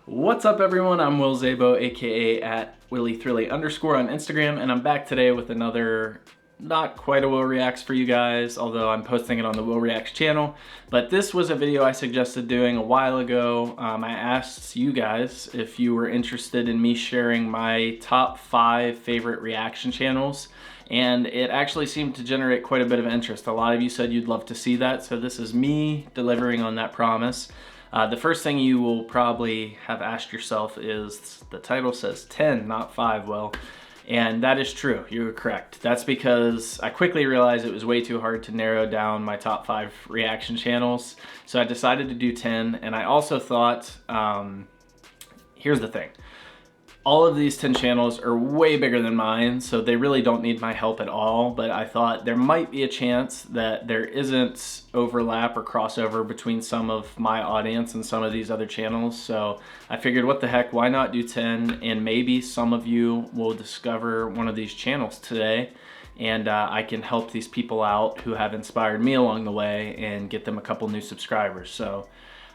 What's up everyone, I'm Will Zabo, aka at WillyThrilly_ on Instagram, and I'm back today with another not quite a Will Reacts for you guys, although I'm posting it on the Will Reacts channel. But this was a video I suggested doing a while ago. I asked you guys if you were interested in me sharing my top 5 favorite reaction channels, and it actually seemed to generate quite a bit of interest. A lot of you said you'd love to see that, so this is me delivering on that promise. The first thing you will probably have asked yourself is, the title says 10, not 5, Will. And that is true, you were correct. That's because I quickly realized it was way too hard to narrow down my top 5 reaction channels. So I decided to do 10, and I also thought, here's the thing. All of these 10 channels are way bigger than mine, so they really don't need my help at all, but I thought there might be a chance that there isn't overlap or crossover between some of my audience and some of these other channels, so I figured what the heck, why not do 10, and maybe some of you will discover one of these channels today, and I can help these people out who have inspired me along the way and get them a couple new subscribers, so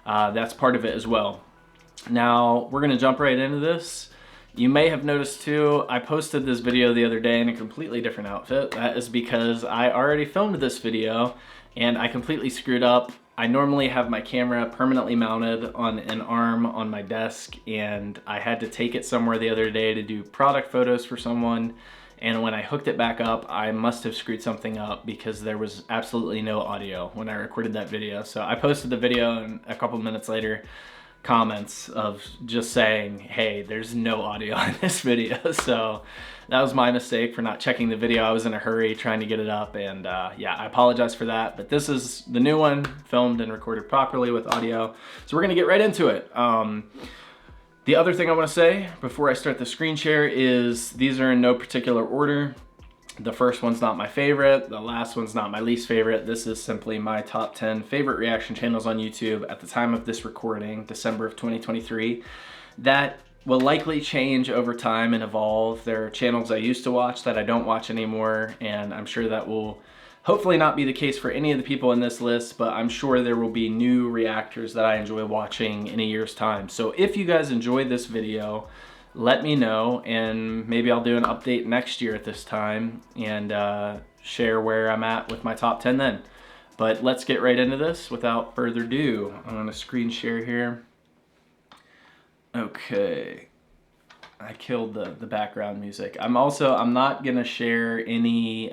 that's part of it as well. Now, we're gonna jump right into this. You may have noticed too, I posted this video the other day in a completely different outfit. That is because I already filmed this video and I completely screwed up. I normally have my camera permanently mounted on an arm on my desk, and I had to take it somewhere the other day to do product photos for someone. And when I hooked it back up, I must have screwed something up because there was absolutely no audio when I recorded that video. So I posted the video, and a couple minutes later, comments of just saying, hey, there's no audio in this video. So that was my mistake for not checking the video. I was in a hurry trying to get it up, and yeah, I apologize for that, but this is the new one, filmed and recorded properly with audio. So we're gonna get right into it. The other thing I want to say before I start the screen share is these are in no particular order. The first one's not my favorite, the last one's not my least favorite. This is simply my top 10 favorite reaction channels on YouTube at the time of this recording, December of 2023. That will likely change over time and evolve. There are channels I used to watch that I don't watch anymore, and I'm sure that will hopefully not be the case for any of the people in this list, but I'm sure there will be new reactors that I enjoy watching in a year's time. So if you guys enjoyed this video, let me know, and maybe I'll do an update next year at this time and share where I'm at with my top 10 then. But let's get right into this without further ado. I'm gonna screen share here. Okay, I killed the background music. I'm not gonna share any,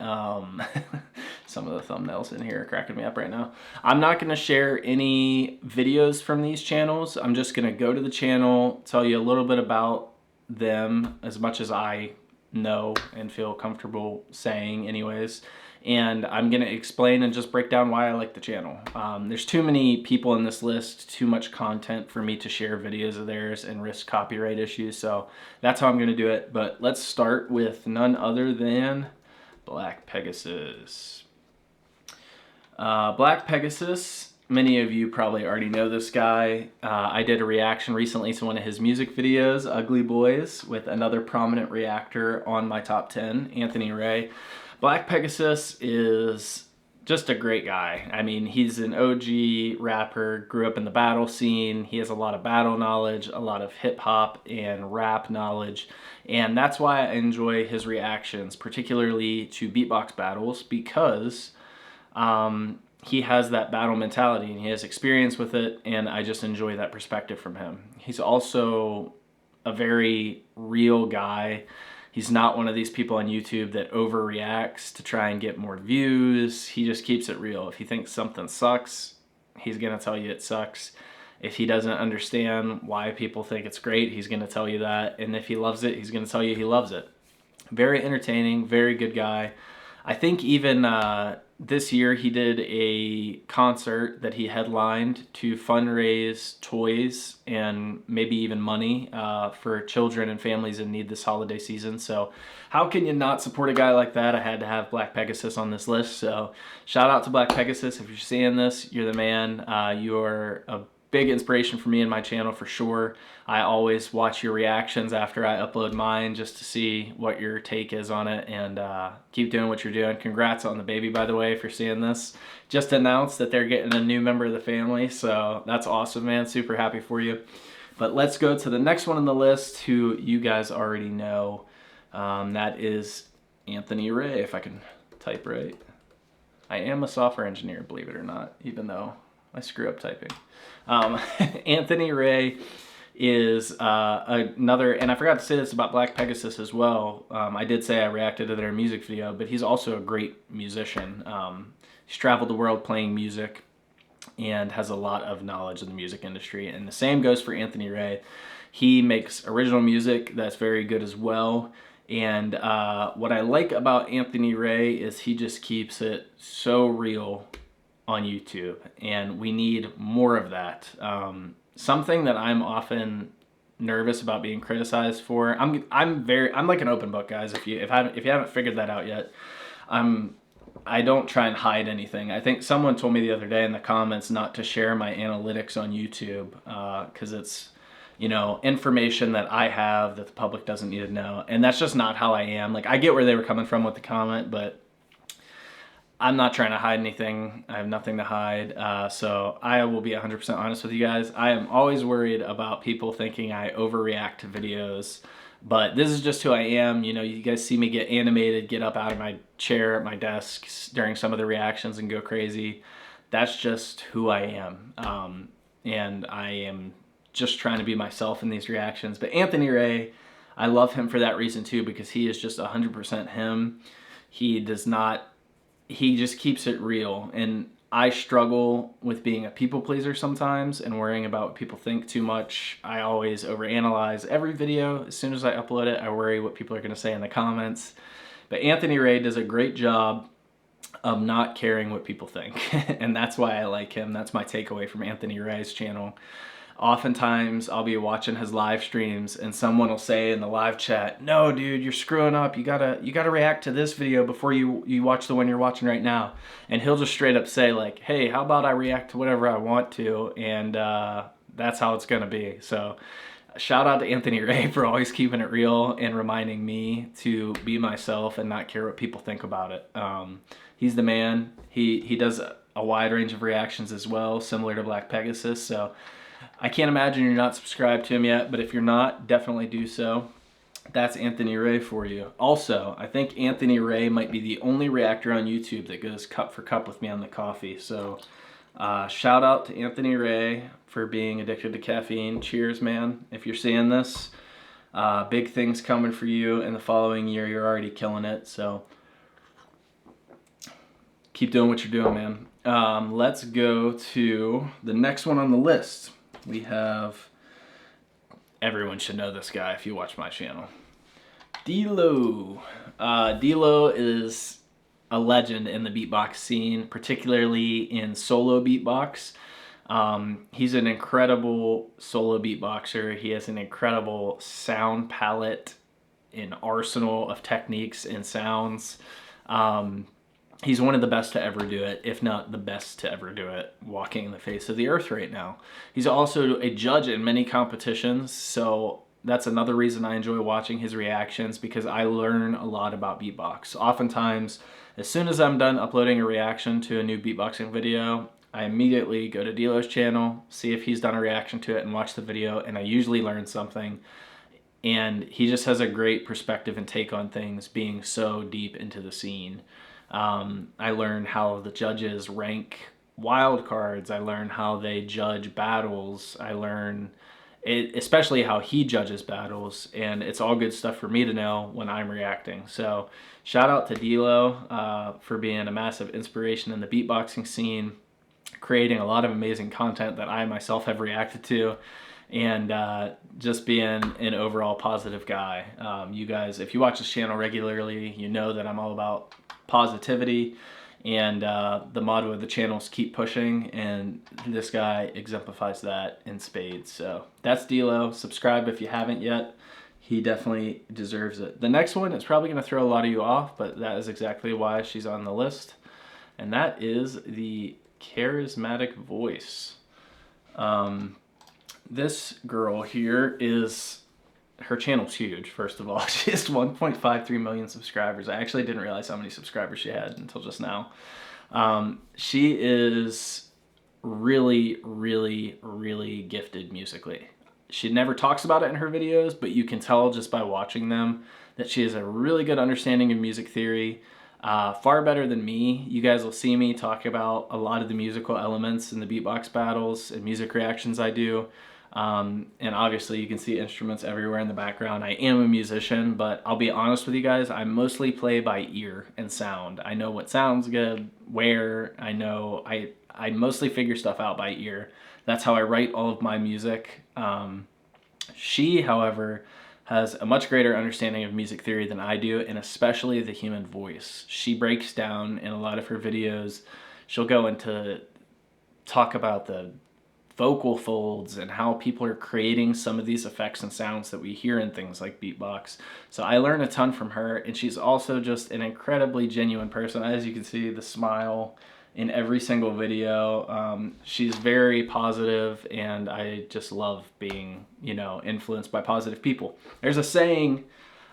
some of the thumbnails in here are cracking me up right now. I'm not gonna share any videos from these channels. I'm just gonna go to the channel, tell you a little bit about them, as much as I know and feel comfortable saying anyways, and I'm gonna explain and just break down why I like the channel. There's too many people in this list, too much content for me to share videos of theirs and risk copyright issues, so that's how I'm gonna do it. But let's start with none other than Black Pegasus. Black Pegasus, many of you probably already know this guy. I did a reaction recently to one of his music videos, Ugly Boys, with another prominent reactor on my top 10, Anthony Ray. Black Pegasus is just a great guy. I mean, he's an OG rapper, grew up in the battle scene. He has a lot of battle knowledge, a lot of hip hop and rap knowledge, and that's why I enjoy his reactions, particularly to beatbox battles, because he has that battle mentality and he has experience with it, and I just enjoy that perspective from him. He's also a very real guy. He's not one of these people on YouTube that overreacts to try and get more views. He just keeps it real. If he thinks something sucks, he's gonna tell you it sucks. If he doesn't understand why people think it's great, he's gonna tell you that. And if he loves it, he's gonna tell you he loves it. Very entertaining, very good guy. I think even this year he did a concert that he headlined to fundraise toys and maybe even money for children and families in need this holiday season. So how can you not support a guy like that? I had to have Black Pegasus on this list. So shout out to Black Pegasus. If you're seeing this, you're the man. You are a big inspiration for me and my channel for sure. I always watch your reactions after I upload mine just to see what your take is on it, and keep doing what you're doing. Congrats on the baby, by the way, if you're seeing this. Just announced that they're getting a new member of the family, so that's awesome, man. Super happy for you. But let's go to the next one on the list, who you guys already know. That is Anthony Ray, if I can type right. I am a software engineer, believe it or not, even though I screw up typing. Anthony Ray is another, and I forgot to say this about Black Pegasus as well. I did say I reacted to their music video, but he's also a great musician. He's traveled the world playing music and has a lot of knowledge in the music industry. And the same goes for Anthony Ray. He makes original music that's very good as well. And what I like about Anthony Ray is he just keeps it so real on YouTube, and we need more of that. Something that I'm often nervous about being criticized for. I'm like an open book, guys. If you haven't figured that out yet, I don't try and hide anything. I think someone told me the other day in the comments not to share my analytics on YouTube because it's, you know, information that I have that the public doesn't need to know. And that's just not how I am. Like, I get where they were coming from with the comment, but I'm not trying to hide anything. I have nothing to hide. So I will be 100% honest with you guys. I am always worried about people thinking I overreact to videos, but this is just who I am. You know, you guys see me get animated, get up out of my chair at my desk during some of the reactions and go crazy. That's just who I am. And I am just trying to be myself in these reactions. But Anthony Ray, I love him for that reason too, because he is just 100% him. He just keeps it real. And I struggle with being a people pleaser sometimes and worrying about what people think too much. I always overanalyze every video. As soon as I upload it, I worry what people are going to say in the comments. But Anthony Ray does a great job of not caring what people think. And that's why I like him. That's my takeaway from Anthony Ray's channel. Oftentimes I'll be watching his live streams and someone will say in the live chat, "No, dude, you're screwing up. You gotta react to this video before you watch the one you're watching right now." And he'll just straight up say like, "Hey, how about I react to whatever I want to?" And that's how it's gonna be. So shout out to Anthony Ray for always keeping it real and reminding me to be myself and not care what people think about it. He's the man. He does a wide range of reactions as well, similar to Black Pegasus. So I can't imagine you're not subscribed to him yet, but if you're not, definitely do so. That's Anthony Ray for you. Also, I think Anthony Ray might be the only reactor on YouTube that goes cup for cup with me on the coffee. So shout out to Anthony Ray for being addicted to caffeine. Cheers, man. If you're seeing this, big things coming for you in the following year. You're already killing it. So keep doing what you're doing, man. Let's go to the next one on the list. We have, everyone should know this guy if you watch my channel, D-Lo. D-Lo is a legend in the beatbox scene, particularly in solo beatbox. He's an incredible solo beatboxer. He has an incredible sound palette, an arsenal of techniques and sounds. He's one of the best to ever do it, if not the best to ever do it, walking the face of the earth right now. He's also a judge in many competitions, so that's another reason I enjoy watching his reactions, because I learn a lot about beatbox. Oftentimes, as soon as I'm done uploading a reaction to a new beatboxing video, I immediately go to D-Lo's channel, see if he's done a reaction to it, and watch the video, and I usually learn something. And he just has a great perspective and take on things, being so deep into the scene. I learned how the judges rank wild cards. I learned how they judge battles. I learn especially how he judges battles, and it's all good stuff for me to know when I'm reacting. So shout out to D-Lo for being a massive inspiration in the beatboxing scene, creating a lot of amazing content that I myself have reacted to, and just being an overall positive guy. You guys, if you watch this channel regularly, you know that I'm all about positivity, and the motto of the channel is keep pushing, and this guy exemplifies that in spades. So that's D-Lo. Subscribe if you haven't yet. He definitely deserves it. The next one is probably going to throw a lot of you off, but that is exactly why she's on the list, and that is the charismatic voice. This girl here is, her channel's huge, first of all. She has 1.53 million subscribers. I actually didn't realize how many subscribers she had until just now. She is really, really, really gifted musically. She never talks about it in her videos, but you can tell just by watching them that she has a really good understanding of music theory, far better than me. You guys will see me talk about a lot of the musical elements in the beatbox battles and music reactions I do. And obviously you can see instruments everywhere in the background. I am a musician, but I'll be honest with you guys, I mostly play by ear and sound. I know what sounds good, where, I mostly figure stuff out by ear. That's how I write all of my music. She, however, has a much greater understanding of music theory than I do, and especially the human voice. She breaks down in a lot of her videos. She'll go into talk about the vocal folds and how people are creating some of these effects and sounds that we hear in things like beatbox. So I learned a ton from her, and she's also just an incredibly genuine person. As you can see, the smile in every single video. She's very positive, and I just love being, influenced by positive people. There's a saying,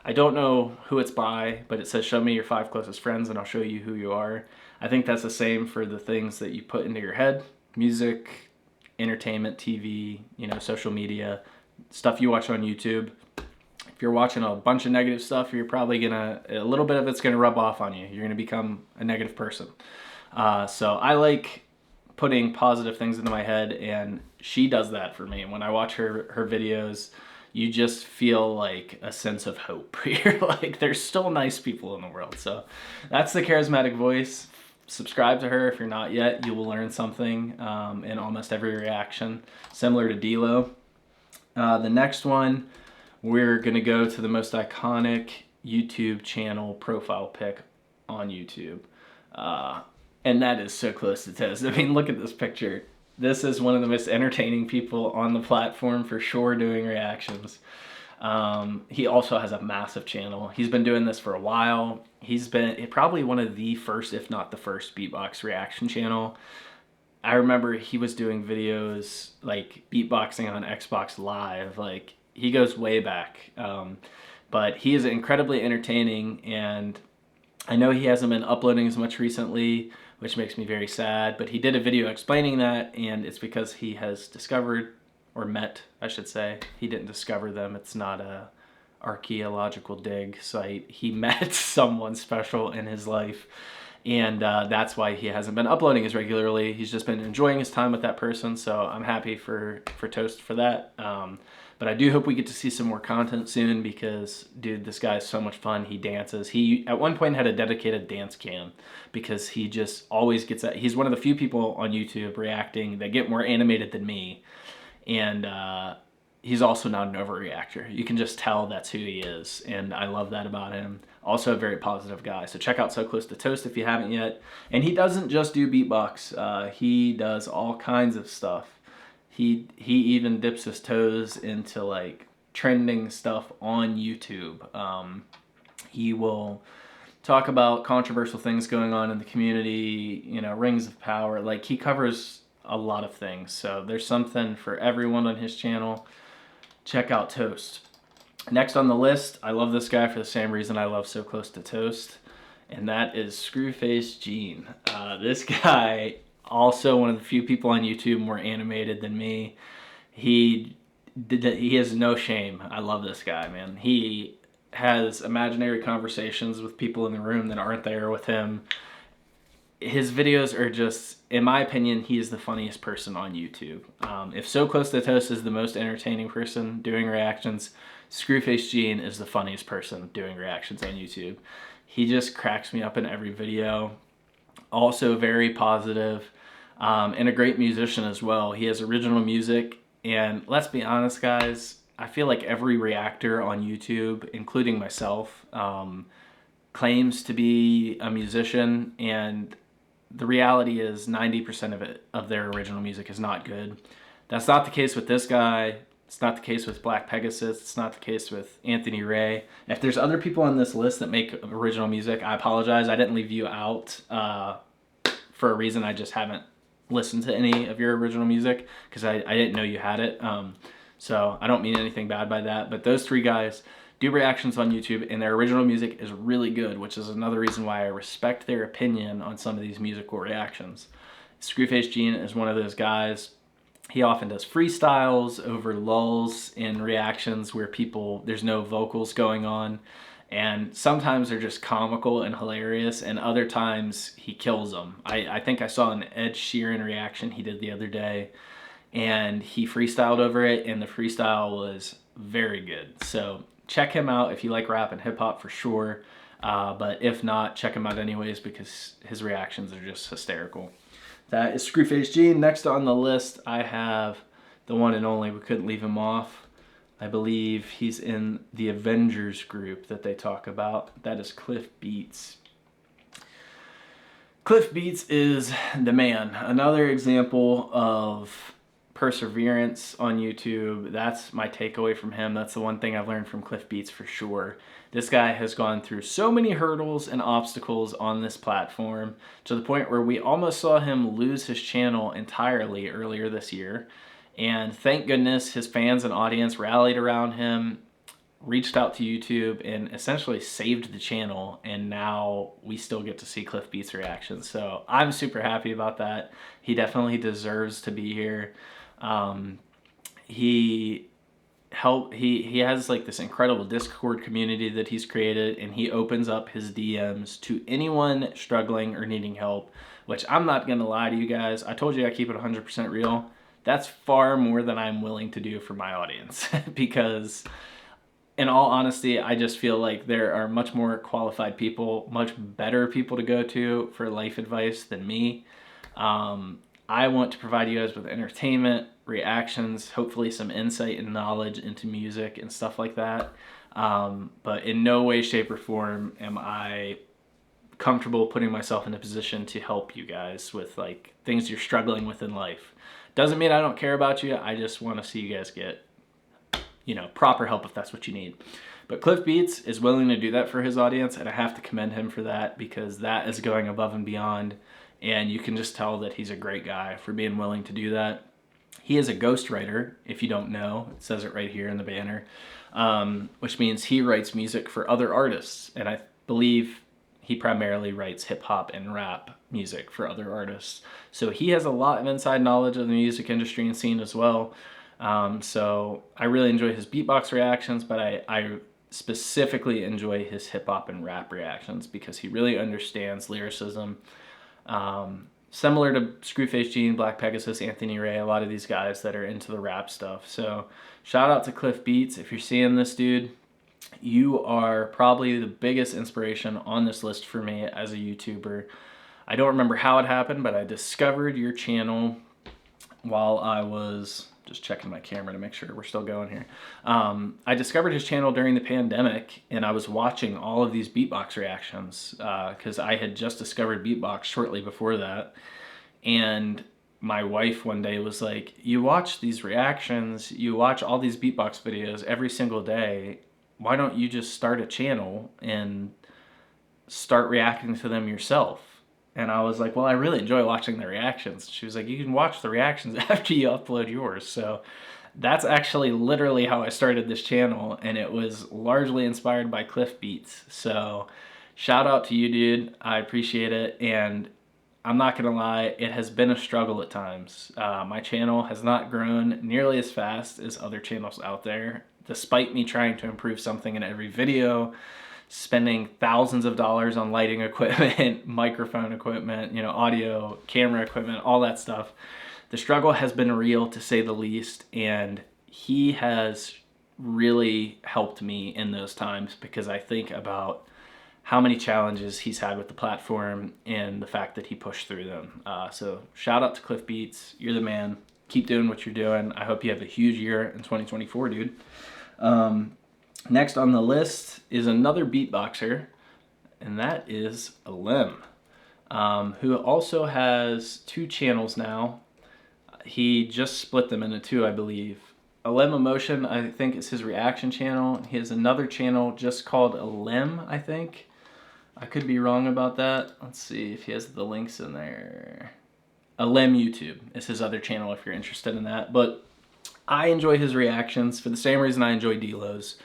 I don't know who it's by, but it says, show me your 5 closest friends and I'll show you who you are. I think that's the same for the things that you put into your head: music, entertainment, TV, social media, stuff you watch on YouTube. If you're watching a bunch of negative stuff, you're probably a little bit of it's gonna rub off on you. You're gonna become a negative person. So I like putting positive things into my head, and she does that for me. When I watch her videos, you just feel like a sense of hope. You're like, there's still nice people in the world. So that's the charismatic voice. Subscribe to her if you're not yet. You will learn something in almost every reaction, similar to D-Lo. The next one, we're gonna go to the most iconic YouTube channel profile pic on YouTube. And that is so close to Toast. I mean, look at this picture. This is one of the most entertaining people on the platform for sure doing reactions. He also has a massive channel. He's been doing this for a while. He's been probably one of the first, if not the first, beatbox reaction channel. I remember he was doing videos like beatboxing on Xbox Live. Like, he goes way back. But he is incredibly entertaining, and I know he hasn't been uploading as much recently, which makes me very sad, but he did a video explaining that, and it's because he has discovered, or met, I should say. He didn't discover them. It's not a archaeological dig site. He met someone special in his life, and that's why he hasn't been uploading as regularly. He's just been enjoying his time with that person, so I'm happy for Toast for that. But I do hope we get to see some more content soon, because, dude, this guy is so much fun. He dances. He, at one point, had a dedicated dance cam because he just always gets that. He's one of the few people on YouTube reacting that get more animated than me. And he's also not an overreactor. You can just tell that's who he is, and I love that about him. Also a very positive guy. So check out So Close to Toast if you haven't yet. And he doesn't just do beatbox. He does all kinds of stuff. He even dips his toes into like trending stuff on YouTube. He will talk about controversial things going on in the community, rings of power. Like, he covers a lot of things. So there's something for everyone on his channel. Check out Toast. Next on the list, I love this guy for the same reason I love So Close to Toast, and that is Screwface Gene. This guy, also one of the few people on YouTube more animated than me. He has no shame. I love this guy, man. He has imaginary conversations with people in the room that aren't there with him. His videos are just, in my opinion, he is the funniest person on YouTube. If So Close to Toast is the most entertaining person doing reactions, Screwface Gene is the funniest person doing reactions on YouTube. He just cracks me up in every video. Also very positive, and a great musician as well. He has original music, and let's be honest, guys, I feel like every reactor on YouTube, including myself, claims to be a musician, and the reality is 90% of their original music is not good. That's not the case with this guy. It's not the case with Black Pegasus. It's not the case with Anthony Ray. If there's other people on this list that make original music, I apologize. I didn't leave you out for a reason. I just haven't listened to any of your original music because I didn't know you had it. So I don't mean anything bad by that. But those three guys do reactions on YouTube, and their original music is really good, which is another reason why I respect their opinion on some of these musical reactions. Screwface Gene is one of those guys. He often does freestyles over lulls in reactions where there's no vocals going on. And sometimes they're just comical and hilarious, and other times he kills them. I think I saw an Ed Sheeran reaction he did the other day, and he freestyled over it, and the freestyle was very good. So check him out if you like rap and hip hop for sure. But if not, check him out anyways because his reactions are just hysterical. That is Screwface Gene. Next on the list, I have the one and only. We couldn't leave him off. I believe he's in the Avengers group that they talk about. That is Cliff Beats. Cliff Beats is the man. Another example of perseverance on YouTube. That's my takeaway from him. That's the one thing I've learned from Cliff Beats for sure. This guy has gone through so many hurdles and obstacles on this platform to the point where we almost saw him lose his channel entirely earlier this year. And thank goodness his fans and audience rallied around him, reached out to YouTube, and essentially saved the channel. And now we still get to see Cliff Beats reactions. So I'm super happy about that. He definitely deserves to be here. He has like this incredible Discord community that he's created, and he opens up his DMs to anyone struggling or needing help, which I'm not gonna lie to you guys. I told you I keep it 100% real. That's far more than I'm willing to do for my audience because in all honesty, I just feel like there are much more qualified people, much better people to go to for life advice than me. I want to provide you guys with entertainment, reactions, hopefully some insight and knowledge into music and stuff like that. But in no way, shape, or form am I comfortable putting myself in a position to help you guys with like things you're struggling with in life. Doesn't mean I don't care about you. I just want to see you guys get, proper help if that's what you need. But Cliff Beats is willing to do that for his audience, and I have to commend him for that because that is going above and beyond. And you can just tell that he's a great guy for being willing to do that. He is a ghostwriter, if you don't know. It says it right here in the banner, which means he writes music for other artists. And I believe he primarily writes hip hop and rap music for other artists. So he has a lot of inside knowledge of the music industry and scene as well. So I really enjoy his beatbox reactions, but I specifically enjoy his hip hop and rap reactions because he really understands lyricism. Similar to Screwface Gene, Black Pegasus, Anthony Ray, a lot of these guys that are into the rap stuff. So shout out to Cliff Beats. If you're seeing this dude, you are probably the biggest inspiration on this list for me as a YouTuber. I don't remember how it happened, but I discovered your channel while I was just checking my camera to make sure we're still going here. I discovered his channel during the pandemic, and I was watching all of these beatbox reactions because I had just discovered beatbox shortly before that. And my wife one day was like, you watch these reactions, you watch all these beatbox videos every single day, why don't you just start a channel and start reacting to them yourself? And I was like, well, I really enjoy watching the reactions. She was like, you can watch the reactions after you upload yours. So that's actually literally how I started this channel, and it was largely inspired by Cliff Beats. So shout out to you, dude. I appreciate it. And I'm not gonna lie, it has been a struggle at times. My channel has not grown nearly as fast as other channels out there, despite me trying to improve something in every video, spending thousands of dollars on lighting equipment, microphone equipment, audio, camera equipment, all that stuff. The struggle has been real, to say the least, and he has really helped me in those times because I think about how many challenges he's had with the platform and the fact that he pushed through them. So shout out to Cliff Beats. You're the man. Keep doing what you're doing. I hope you have a huge year in 2024, dude. Next on the list is another beatboxer, and that is Alem, who also has 2 channels now. He just split them into 2, I believe. Alem Emotion, I think, is his reaction channel. He has another channel just called Alem, I think. I could be wrong about that. Let's see if he has the links in there. Alem YouTube is his other channel if you're interested in that. But I enjoy his reactions for the same reason I enjoy D-Lo's.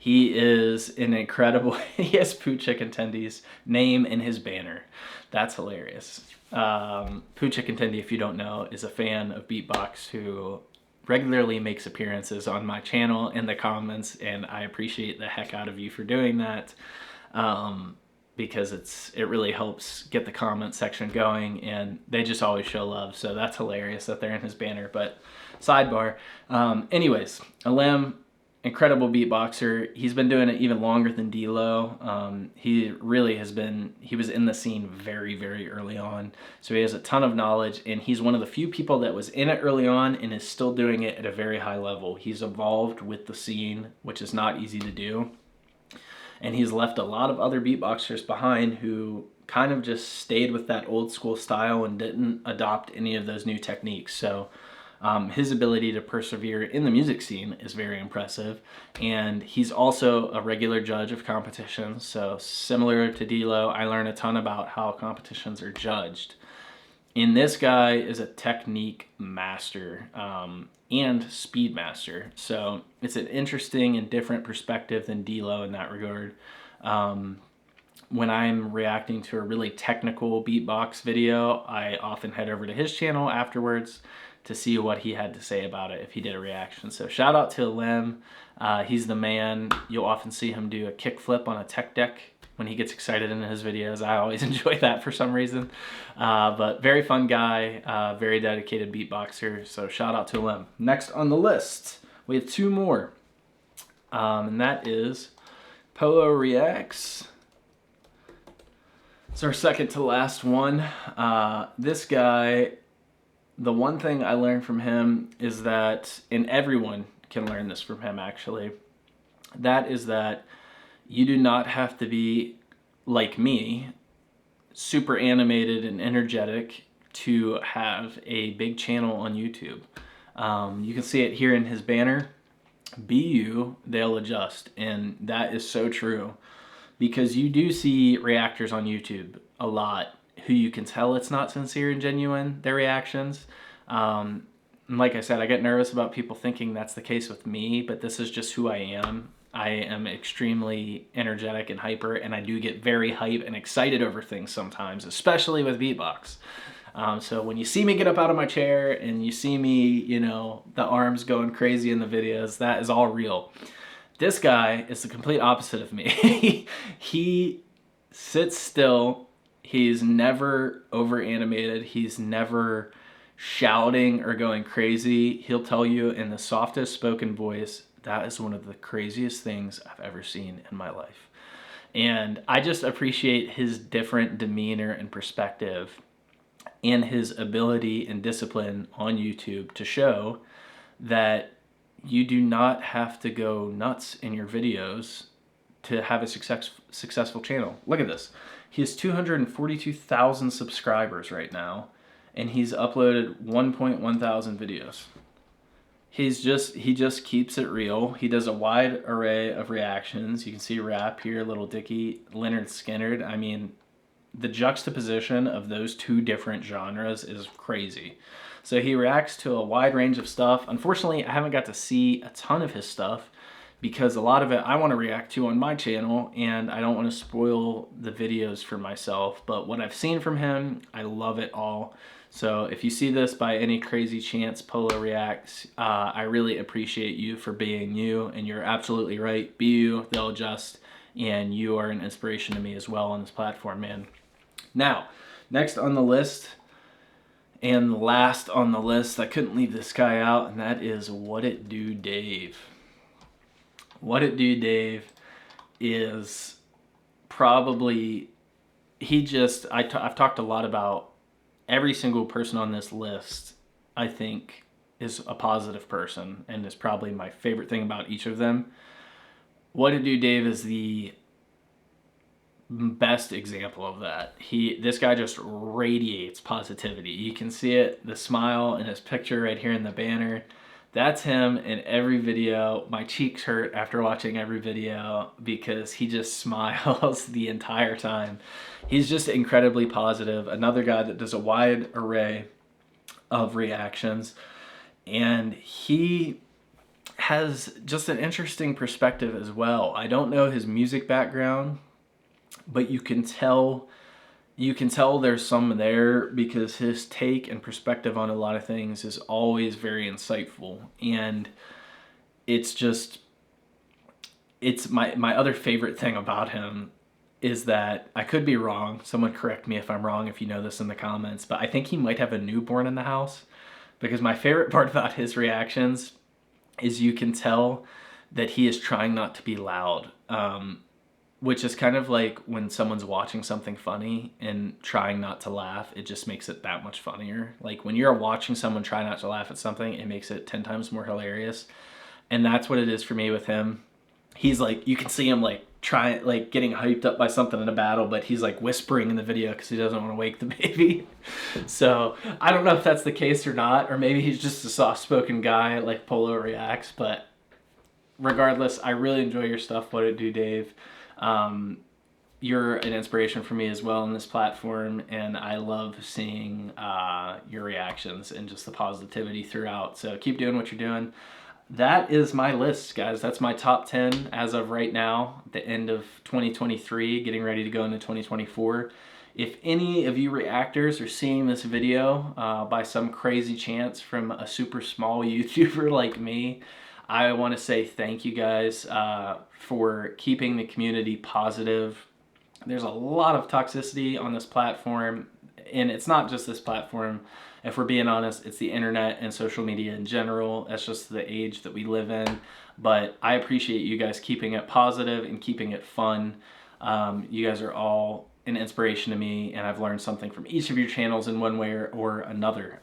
He is an incredible, he has Pooh Chicken Tendy's name in his banner. That's hilarious. Pooh Chicken Tendy, if you don't know, is a fan of beatbox who regularly makes appearances on my channel in the comments, and I appreciate the heck out of you for doing that. Because it really helps get the comment section going, and they just always show love. So that's hilarious that they're in his banner. But sidebar. Anyways, Alem, incredible beatboxer. He's been doing it even longer than D-Lo. He really has been, he was in the scene very, very early on. So he has a ton of knowledge, and he's one of the few people that was in it early on and is still doing it at a very high level. He's evolved with the scene, which is not easy to do. And he's left a lot of other beatboxers behind who kind of just stayed with that old school style and didn't adopt any of those new techniques. So his ability to persevere in the music scene is very impressive. And he's also a regular judge of competitions. So similar to D-Lo, I learn a ton about how competitions are judged. And this guy is a technique master and speed master. So it's an interesting and different perspective than D-Lo in that regard. When I'm reacting to a really technical beatbox video, I often head over to his channel afterwards to see what he had to say about it if he did a reaction. So shout out to Alem. He's the man. You'll often see him do a kickflip on a tech deck when he gets excited in his videos. I always enjoy that for some reason. But very fun guy, very dedicated beatboxer. So shout out to Alem. Next on the list, we have two more. And that is Polo Reacts. It's our second to last one. This guy, the one thing I learned from him is that, and everyone can learn this from him actually, that is that you do not have to be, like me, super animated and energetic to have a big channel on YouTube. You can see it here in his banner. Be you, they'll adjust. And that is so true. Because you do see reactors on YouTube a lot who you can tell it's not sincere and genuine, their reactions. And like I said, I get nervous about people thinking that's the case with me, but this is just who I am. I am extremely energetic and hyper, and I do get very hype and excited over things sometimes, especially with beatbox. So when you see me get up out of my chair and you see me, you know, the arms going crazy in the videos, that is all real. This guy is the complete opposite of me. He sits still. He's never over animated. He's never shouting or going crazy. He'll tell you in the softest spoken voice, that is one of the craziest things I've ever seen in my life. And I just appreciate his different demeanor and perspective and his ability and discipline on YouTube to show that you do not have to go nuts in your videos to have a successful channel. Look at this. He has 242,000 subscribers right now, and he's uploaded 1.1 thousand videos. He just keeps it real. He does a wide array of reactions. You can see rap here, Little Dicky, Leonard Skinner. I mean, the juxtaposition of those two different genres is crazy. So he reacts to a wide range of stuff. Unfortunately, I haven't got to see a ton of his stuff because a lot of it I want to react to on my channel, and I don't want to spoil the videos for myself. But what I've seen from him, I love it all. So if you see this by any crazy chance, Polo Reacts, I really appreciate you for being you, and you're absolutely right. Be you, they'll adjust, and you are an inspiration to me as well on this platform, man. Now, next on the list, and last on the list, I couldn't leave this guy out, and that is WhatItDoDave. WhatItDoDave is probably, I've talked a lot about every single person on this list, I think, is a positive person and is probably my favorite thing about each of them. WhatItDoDave is the best example of that. This guy just radiates positivity. You can see it, the smile in his picture right here in the banner. That's him in every video. My cheeks hurt after watching every video because he just smiles the entire time. He's just incredibly positive. Another guy that does a wide array of reactions. And he has just an interesting perspective as well. I don't know his music background, but you can tell there's some there, because his take and perspective on a lot of things is always very insightful. And it's my other favorite thing about him is that, I could be wrong, someone correct me if I'm wrong if you know this in the comments, but I think he might have a newborn in the house, because my favorite part about his reactions is you can tell that he is trying not to be loud, which is kind of like when someone's watching something funny and trying not to laugh, it just makes it that much funnier. Like when you're watching someone try not to laugh at something, it makes it 10 times more hilarious. And that's what it is for me with him. He's like, you can see him like getting hyped up by something in a battle, but he's like whispering in the video because he doesn't want to wake the baby. So I don't know if that's the case or not, or maybe he's just a soft-spoken guy like Polo reacts, but regardless, I really enjoy your stuff, WhatItDoDave. You're an inspiration for me as well on this platform, and I love seeing your reactions and just the positivity throughout. So keep doing what you're doing. That is my list, guys. That's my top 10 as of right now, the end of 2023, getting ready to go into 2024. If any of you reactors are seeing this video by some crazy chance from a super small YouTuber like me, I want to say thank you guys for keeping the community positive. There's a lot of toxicity on this platform, and it's not just this platform. If we're being honest, it's the internet and social media in general. That's just the age that we live in. But I appreciate you guys keeping it positive and keeping it fun. You guys are all an inspiration to me, and I've learned something from each of your channels in one way or another.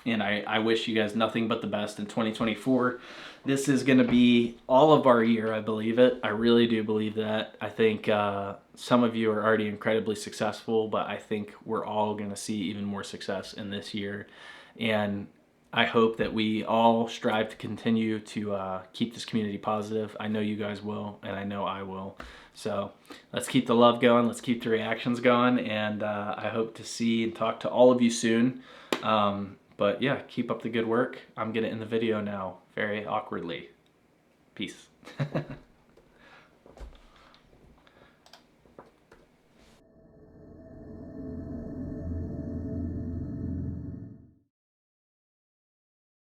And I wish you guys nothing but the best in 2024. This is going to be all of our year, I believe it. I really do believe that. I think some of you are already incredibly successful, but I think we're all going to see even more success in this year. And I hope that we all strive to continue to keep this community positive. I know you guys will, and I know I will. So let's keep the love going. Let's keep the reactions going. And I hope to see and talk to all of you soon. But yeah, keep up the good work. I'm gonna end the video now, very awkwardly. Peace.